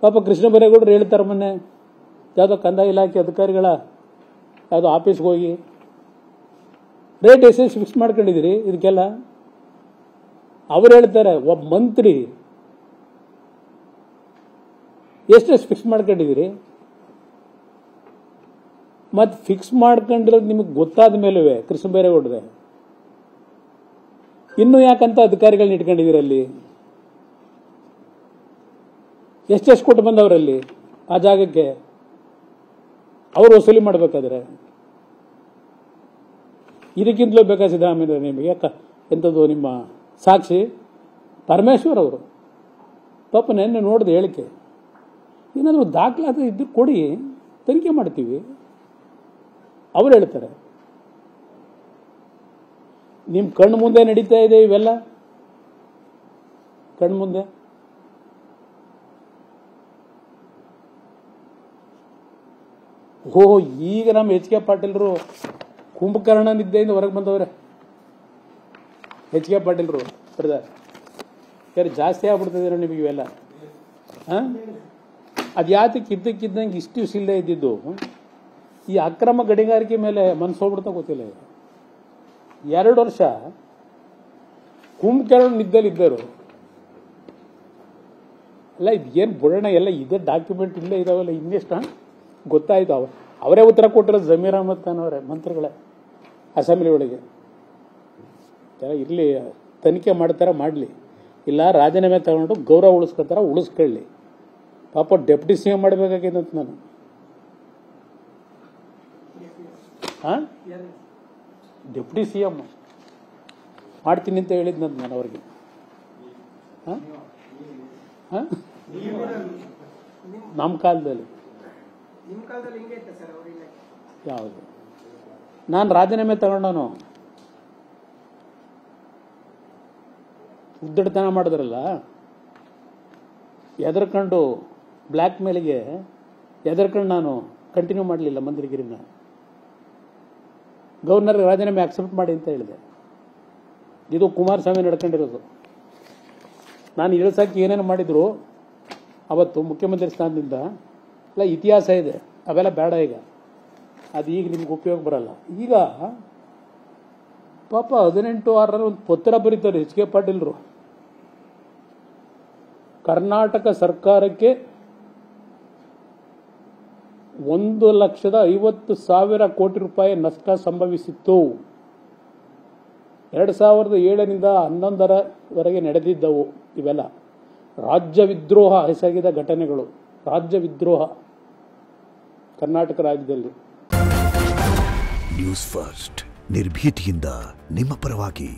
ಪಾಪ ಕೃಷ್ಣ ಬೈರೇಗೌಡರು ಹೇಳ್ತಾರೆ ಮೊನ್ನೆ ಯಾವುದೋ ಕಂದಾಯ ಇಲಾಖೆ ಅಧಿಕಾರಿಗಳ ಯಾವುದೋ ಆಫೀಸ್ಗೆ ಹೋಗಿ ರೇಟ್ ಎಷ್ಟು ಫಿಕ್ಸ್ ಮಾಡ್ಕೊಂಡಿದ್ದೀರಿ ಇದಕ್ಕೆಲ್ಲ. ಅವ್ರು ಹೇಳ್ತಾರೆ ಒಬ್ಬ ಮಂತ್ರಿ ಎಷ್ಟೆಷ್ಟು ಫಿಕ್ಸ್ ಮಾಡ್ಕೊಂಡಿದ್ದೀರಿ, ಮತ್ತು ಫಿಕ್ಸ್ ಮಾಡ್ಕೊಂಡಿರೋದು ನಿಮಗೆ ಗೊತ್ತಾದ ಮೇಲೂ ಕೃಷ್ಣ ಬೈರೇಗೌಡ್ರೆ ಇನ್ನೂ ಯಾಕಂತ ಅಧಿಕಾರಿಗಳನ್ನ ಇಟ್ಕೊಂಡಿದ್ದೀರಿ ಅಲ್ಲಿ? ಎಷ್ಟೆಷ್ಟು ಕೊಟ್ಟು ಬಂದವರಲ್ಲಿ ಆ ಜಾಗಕ್ಕೆ ಅವರು ವಸೂಲಿ ಮಾಡಬೇಕಾದ್ರೆ ಇದಕ್ಕಿಂತಲೂ ಬೇಕಾ ಸಿದ್ದರಾಮಯ್ಯ ನಿಮಗೆ? ಎಂಥದ್ದು ನಿಮ್ಮ ಸಾಕ್ಷಿ ಪರಮೇಶ್ವರ್ ಅವರು ಪಾಪ ನೆನ್ನೆ ನೋಡಿದ ಹೇಳಿಕೆ. ಏನಾದರೂ ದಾಖಲಾತಿ ಇದ್ದು ಕೊಡಿ, ತನಿಖೆ ಮಾಡ್ತೀವಿ. ಅವ್ರು ಹೇಳ್ತಾರೆ ನಿಮ್ಮ ಕಣ್ಣು ಮುಂದೆ ನಡೀತಾ ಇದೆ ಇವೆಲ್ಲ, ಕಣ್ಣು ಮುಂದೆ. ಈಗ ನಮ್ಮ ಎಚ್ ಕೆ ಪಾಟೀಲ್ರು ಕುಂಭಕರ್ಣ ನಿದ್ದೆಯಿಂದ ಹೊರಗೆ ಬಂದವ್ರೆ. ಎಚ್ ಕೆ ಪಾಟೀಲ್ರು ಯಾರು ಜಾಸ್ತಿ ಆಗ್ಬಿಡ್ತಿದ್ದೀರ ನಿಮಗೆ ಇವೆಲ್ಲ. ಅದು ಯಾತಕ್ಕೆ ಇದ್ದಕ್ಕಿದ್ದಂಗೆ ಇಷ್ಟು ದಿವಸ ಇಲ್ಲದೆ ಇದ್ದಿದ್ದು ಈ ಅಕ್ರಮ ಗಣಿಗಾರಿಕೆ ಮೇಲೆ ಮನಸ್ಸು ಹೋಗ್ಬಿಡ್ತಾ ಗೊತ್ತಿಲ್ಲ. 2 ವರ್ಷ ಕುಂಭಕರ್ಣ ನಿದ್ದೆಲಿದ್ದರು ಅಲ್ಲ. ಇದೇನು ಬುಡಣ ಎಲ್ಲ ಇದೆ, ಡಾಕ್ಯುಮೆಂಟ್ ಇಲ್ಲೇ ಇದಾವಲ್ಲ, ಇನ್ನೆಷ್ಟು ಗೊತ್ತಾಯ್ತು. ಅವರೇ ಉತ್ತರ ಕೊಟ್ಟಿರೋದು ಜಮೀರ್ ಅಹಮದ್ ಖಾನ್ ಅವರೇ, ಮಂತ್ರಿಗಳೇ ಅಸೆಂಬ್ಲಿ ಒಳಗೆ. ಇರಲಿ, ತನಿಖೆ ಮಾಡ್ತಾರ ಮಾಡಲಿ, ಇಲ್ಲ ರಾಜೀನಾಮೆ ತಗೊಂಡು ಗೌರವ ಉಳಿಸ್ಕೊತಾರ ಉಳಿಸ್ಕೊಳ್ಳಿ. ಪಾಪ ಡೆಪ್ಯೂಟಿ ಸಿ ಎಂ ಮಾಡಬೇಕಾಗಿದ್ದಂತ ನಾನು. ಡೆಪ್ಯೂಟಿ ಸಿ ಎಂ ಮಾಡ್ತೀನಿ ಅಂತ ಹೇಳಿದ್ನಂತ ನಾನು ಅವ್ರಿಗೆ. ನಮ್ಮ ಕಾಲದಲ್ಲಿ ಯಾವುದು ನಾನು ರಾಜೀನಾಮೆ ತಗೊಂಡವನು ಉದ್ದಡತನ ಮಾಡಿದ್ರಲ್ಲ, ಎದರ್ಕೊಂಡು ಬ್ಲ್ಯಾಕ್ ಮೇಲಿಗೆ ಎದರ್ಕೊಂಡು ನಾನು ಕಂಟಿನ್ಯೂ ಮಾಡಲಿಲ್ಲ ಮಂತ್ರಿಗಿರಿನ. ಗವರ್ನರ್ ರಾಜೀನಾಮೆ ಅಕ್ಸೆಪ್ಟ್ ಮಾಡಿ ಅಂತ ಹೇಳಿದೆ. ಇದು ಕುಮಾರಸ್ವಾಮಿ ನಡ್ಕೊಂಡಿರೋದು. ನಾನು ಇಳಿಸಕ್ಕೆ ಏನೇನು ಮಾಡಿದ್ರು ಅವತ್ತು ಮುಖ್ಯಮಂತ್ರಿ ಸ್ಥಾನದಿಂದ ಎಲ್ಲ ಇತಿಹಾಸ ಇದೆ, ಅವೆಲ್ಲ ಬೇಡ ಈಗ. ಅದು ಈಗ ನಿಮ್ಗೆ ಉಪಯೋಗ ಬರಲ್ಲ. ಈಗ ಪಾಪ 18/6 ಒಂದು ಪತ್ರ ಬರೀತಾರೆ ಎಚ್ ಕೆ ಪಾಟೀಲ್ರು. ಕರ್ನಾಟಕ ಸರ್ಕಾರಕ್ಕೆ 1,50,000 ಕೋಟಿ ರೂಪಾಯಿ ನಷ್ಟ ಸಂಭವಿಸಿತ್ತು. 2007 11 ನಡೆದಿದ್ದವು. ಇವೆಲ್ಲ ರಾಜ್ಯ ವಿದ್ರೋಹ ಎಸಗಿದ ಘಟನೆಗಳು. ರಾಜ್ಯ ವಿದ್ರೋಹ ಕರ್ನಾಟಕ ರಾಜ್ಯದಲ್ಲಿ. ನ್ಯೂಸ್ ಫಸ್ಟ್ ನಿರ್ಭೀತಿಯಿಂದ ನಿಮ್ಮ ಪರವಾಗಿ.